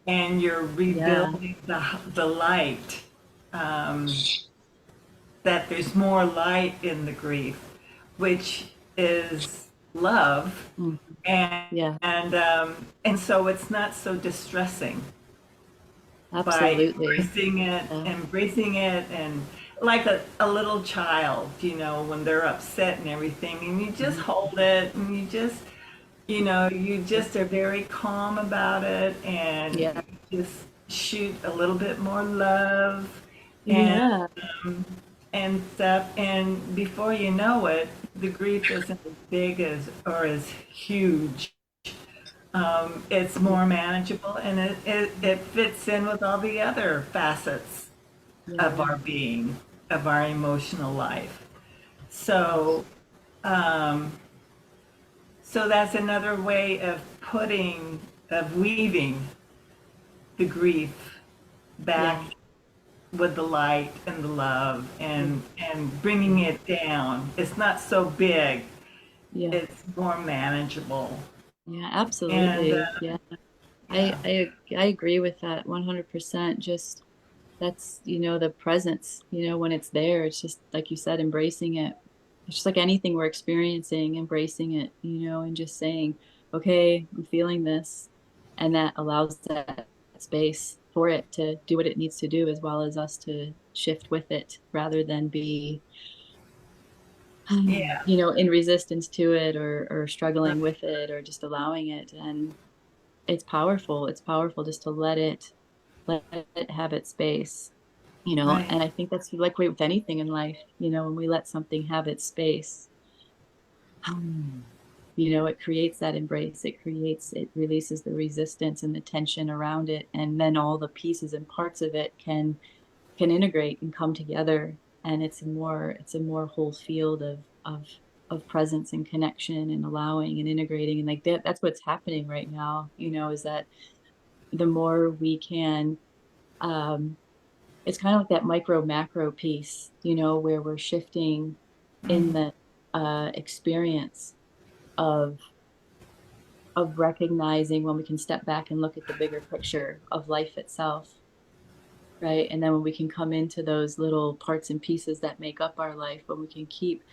Speaker 5: and you're
Speaker 1: Yeah.
Speaker 5: rebuilding the light. Um, that there's more light in the grief, which is love,
Speaker 1: Mhm.
Speaker 5: and
Speaker 1: Yeah.
Speaker 5: and so it's not so distressing by
Speaker 1: Absolutely. Yeah.
Speaker 5: embracing it, and like a little child, when they're upset and everything, and you just
Speaker 1: Mhm.
Speaker 5: hold it, and you just are very calm about it, and
Speaker 1: Yeah.
Speaker 5: you just shoot a little bit more love, and
Speaker 1: Yeah.
Speaker 5: and stuff, and before you know it, the grief isn't as big as or as huge. It's more manageable, and it fits in with all the other facets of
Speaker 1: Yeah.
Speaker 5: our being, of our emotional life. So, um, so that's another way of weaving the grief back
Speaker 1: Yeah.
Speaker 5: with the light and the love,
Speaker 1: Yeah.
Speaker 5: and bringing it down. It's not so big.
Speaker 1: Yeah.
Speaker 5: It's more manageable.
Speaker 1: Yeah.
Speaker 5: And
Speaker 1: Absolutely. Yeah.
Speaker 5: yeah,
Speaker 1: I agree with that 100%. Just that's, the presence, when it's there, it's just like you said, embracing it. It's just like anything we're experiencing, embracing it, and just saying, okay, I'm feeling this. And that allows that space for it to do what it needs to do, as well as us to shift with it rather than be,
Speaker 5: yeah,
Speaker 1: in resistance to it, or struggling
Speaker 5: right,
Speaker 1: with it, or just allowing it. And it's powerful. It's powerful just to let it have its space,
Speaker 5: right,
Speaker 1: and I think that's like with anything in life, when we let something have its space, it creates that embrace. It releases the resistance and the tension around it. And then all the pieces and parts of it can integrate and come together. And it's a more whole field of presence and connection and allowing and integrating. And like that's what's happening right now, is that the more we can, um, it's kind of like that micro macro piece, where we're shifting in the experience of recognizing when we can step back and look at the bigger picture of life itself, right? And then when we can come into those little parts and pieces that make up our life, when we can keep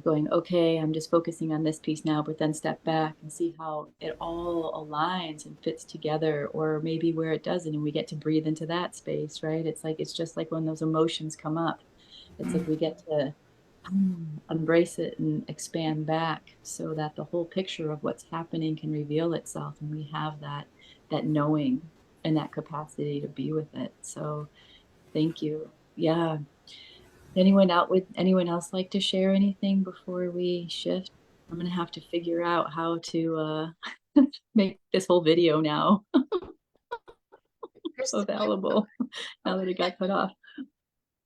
Speaker 1: going, okay, I'm just focusing on this piece now, but then step back and see how it all aligns and fits together, or maybe where it doesn't, and we get to breathe into that space, right? It's just like when those emotions come up, it's like we get to embrace it and expand back so that the whole picture of what's happening can reveal itself, and we have that knowing and that capacity to be with it. So thank you. Yeah. Would anyone else like to share anything before we shift? I'm gonna have to figure out how to make this whole video now
Speaker 3: Kristen,
Speaker 1: available now that it got cut off.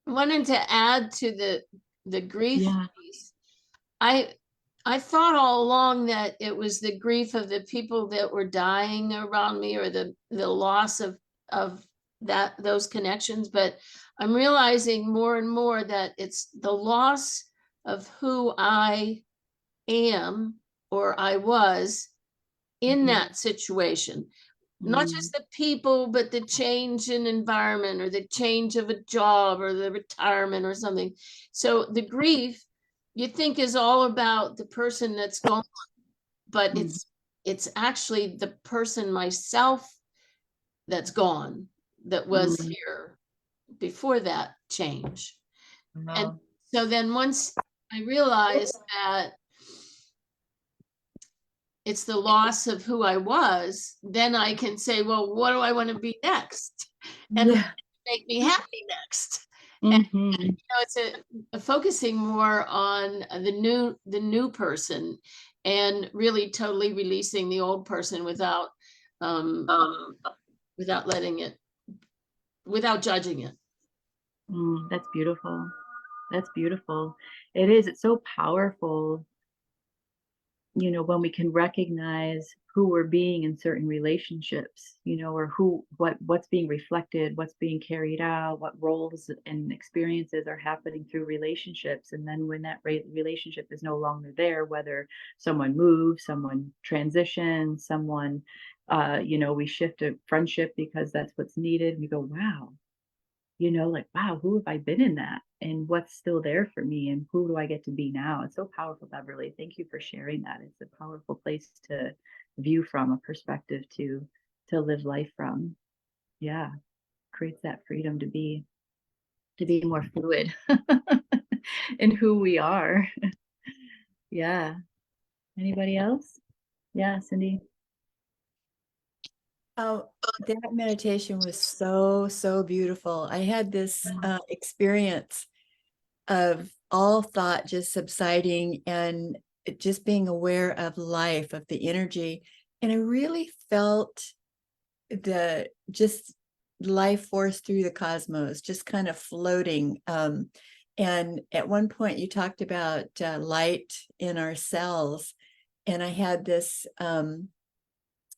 Speaker 3: I wanted to add to the grief
Speaker 1: Yeah.
Speaker 3: piece. I I thought all along that it was the grief of the people that were dying around me, or the loss of those connections, but I'm realizing more and more that it's the loss of who I am, or I was, in
Speaker 1: Mhm.
Speaker 3: that situation. Not
Speaker 1: Mm.
Speaker 3: just the people, but the change in environment, or the change of a job, or the retirement or something. So the grief, you think, is all about the person that's gone, but
Speaker 1: Mm.
Speaker 3: it's actually the person, myself, that's gone, that was
Speaker 1: Mm.
Speaker 3: here before that change. And
Speaker 1: Wow.
Speaker 3: so then once I realized that it's the loss of who I was, then I can say, well, what do I want to be next? And
Speaker 1: Yeah.
Speaker 3: make me happy next.
Speaker 1: Mm-hmm.
Speaker 3: It's a focusing more on the new person, and really totally releasing the old person um without letting it, without judging it.
Speaker 1: That's beautiful. That's beautiful. It is. It's so powerful, when we can recognize who we're being in certain relationships, or what's being reflected, what's being carried out, what roles and experiences are happening through relationships. And then when that relationship is no longer there, whether someone moves, someone transitions, someone, we shift a friendship because that's what's needed. We go, wow, like, wow, who have I been in that? And what's still there for me? And who do I get to be now? It's so powerful, Beverly. Thank you for sharing that. It's a powerful place to view from, a perspective to live life from. Yeah. Creates that freedom to be more fluid in who we are. Yeah. Anybody else? Yeah, Cindy.
Speaker 2: Oh, that meditation was so, so beautiful. I had this experience of all thought just subsiding and just being aware of life, of the energy. And I really felt the just life force through the cosmos, just kind of floating. And at one point you talked about light in our cells. And I had this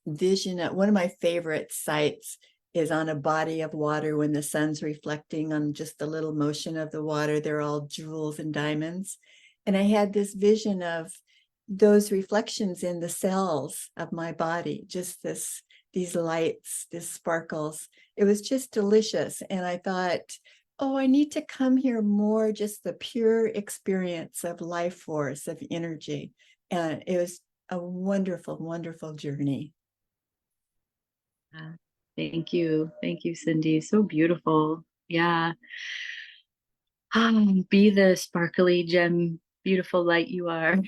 Speaker 2: vision at one of my favorite sites is on a body of water when the sun's reflecting on just the little motion of the water. They're all jewels and diamonds. And I had this vision of those reflections in the cells of my body, just these lights, these sparkles. It was just delicious. And I thought, oh, I need to come here more, just the pure experience of life force, of energy. And it was a wonderful, wonderful journey.
Speaker 1: Thank you. Thank you, Cindy. So beautiful. Yeah. Be the sparkly gem, beautiful light you are.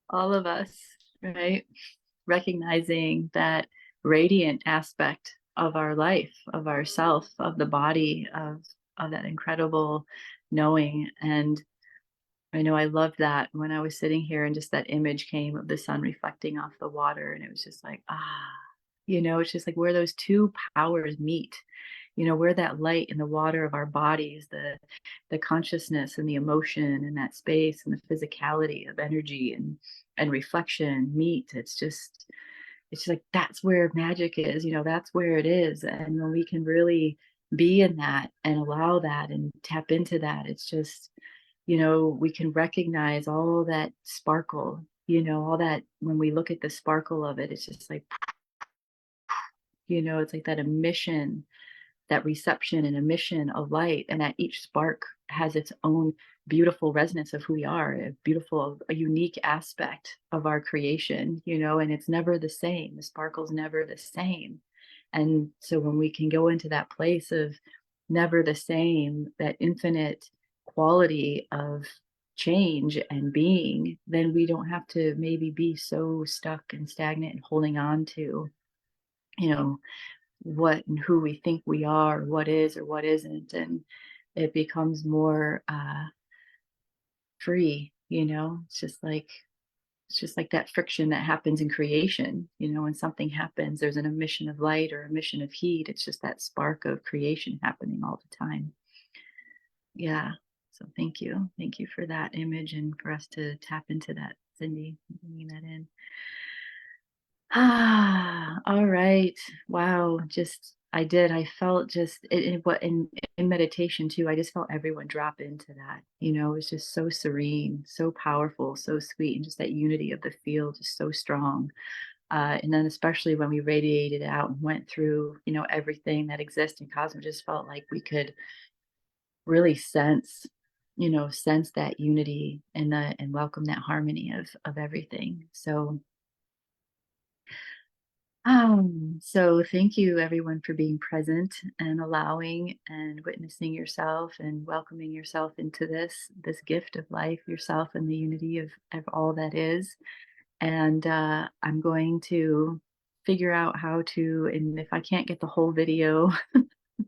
Speaker 1: All of us, right? Recognizing that radiant aspect of our life, of ourself, of the body, of that incredible knowing. And I know I loved that when I was sitting here and just that image came of the sun reflecting off the water. And it was just like, it's just like where those two powers meet, where that light in the water of our bodies, the consciousness and the emotion and that space and the physicality of energy and reflection meet. It's just like that's where magic is, that's where it is. And when we can really be in that and allow that and tap into that, it's just, we can recognize all that sparkle, all that when we look at the sparkle of it, it's just like, it's like that emission, that reception and emission of light, and that each spark has its own beautiful resonance of who we are, a unique aspect of our creation, and it's never the same. The sparkle's never the same. And so when we can go into that place of never the same, that infinite quality of change and being, then we don't have to maybe be so stuck and stagnant and holding on to, what and who we think we are, what is or what isn't. And it becomes more free, it's just like that friction that happens in creation, when something happens, there's an emission of light or emission of heat. It's just that spark of creation happening all the time. Yeah. So thank you for that image and for us to tap into that, Cindy, bringing that in. All right. Wow. I felt just in meditation too. I just felt everyone drop into that. It was just so serene, so powerful, so sweet, and just that unity of the field is so strong. And then especially when we radiated out and went through, everything that exists in cosmos, just felt like we could really sense that unity and welcome that harmony of everything. So So thank you everyone for being present and allowing and witnessing yourself and welcoming yourself into this gift of life, yourself and the unity of all that is. And I'm going to figure out how to, and if I can't get the whole video,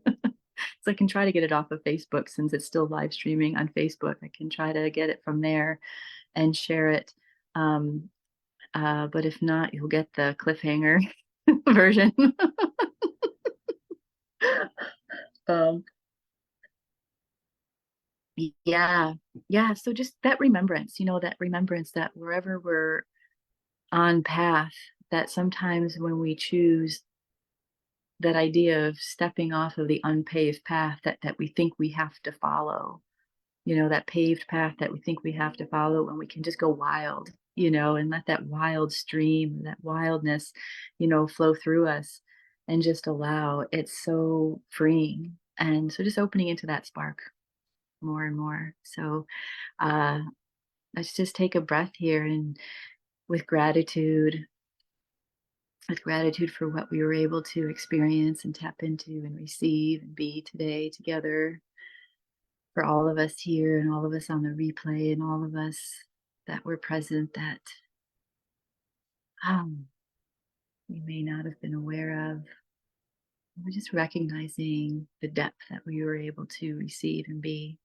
Speaker 1: so I can try to get it off of Facebook since it's still live streaming on Facebook. I can try to get it from there and share it. Um, but if not, you'll get the cliffhanger version. um, yeah, yeah. So just that remembrance, that remembrance that wherever we're on path, that sometimes when we choose that idea of stepping off of the unpaved path that we think we have to follow, that paved path that we think we have to follow, and we can just go wild, and let that wild stream, that wildness, flow through us and just allow. It's so freeing. And so just opening into that spark more and more. So uh, let's just take a breath here and with gratitude, for what we were able to experience and tap into and receive and be today together, for all of us here and all of us on the replay and all of us that were present that we may not have been aware of. We're just recognizing the depth that we were able to receive and be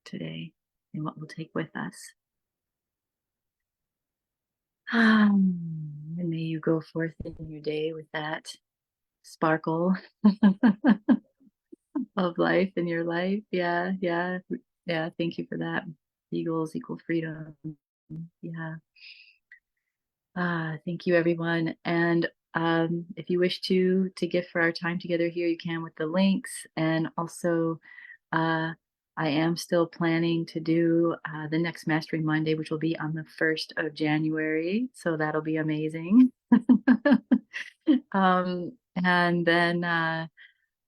Speaker 1: today and what we'll take with us. And may you go forth in your day with that sparkle of life in your life. Yeah, yeah, yeah. Thank you for that. Eagles equal freedom. Yeah. Thank you, everyone. And if you wish to gift for our time together here, you can with the links. And also, I am still planning to do the next Mastery Monday, which will be on the 1st of January. So that'll be amazing. And then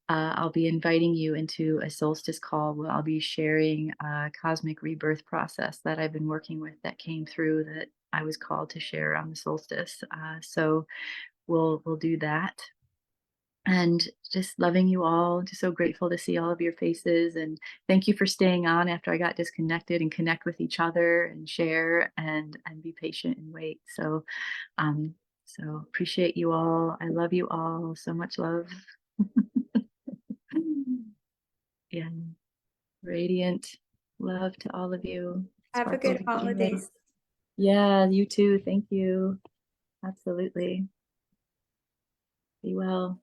Speaker 1: I'll be inviting you into a solstice call where I'll be sharing a cosmic rebirth process that I've been working with that came through that I was called to share on the solstice. So we'll do that. And just loving you all, just so grateful to see all of your faces. And thank you for staying on after I got disconnected and connect with each other and share and be patient and wait. So appreciate you all. I love you all. So much love. Yeah. Radiant love to all of you.
Speaker 6: Have a
Speaker 1: Sparkle
Speaker 6: good
Speaker 1: of joy.
Speaker 6: holidays.
Speaker 1: Yeah, you too. Thank you. Absolutely. Be well.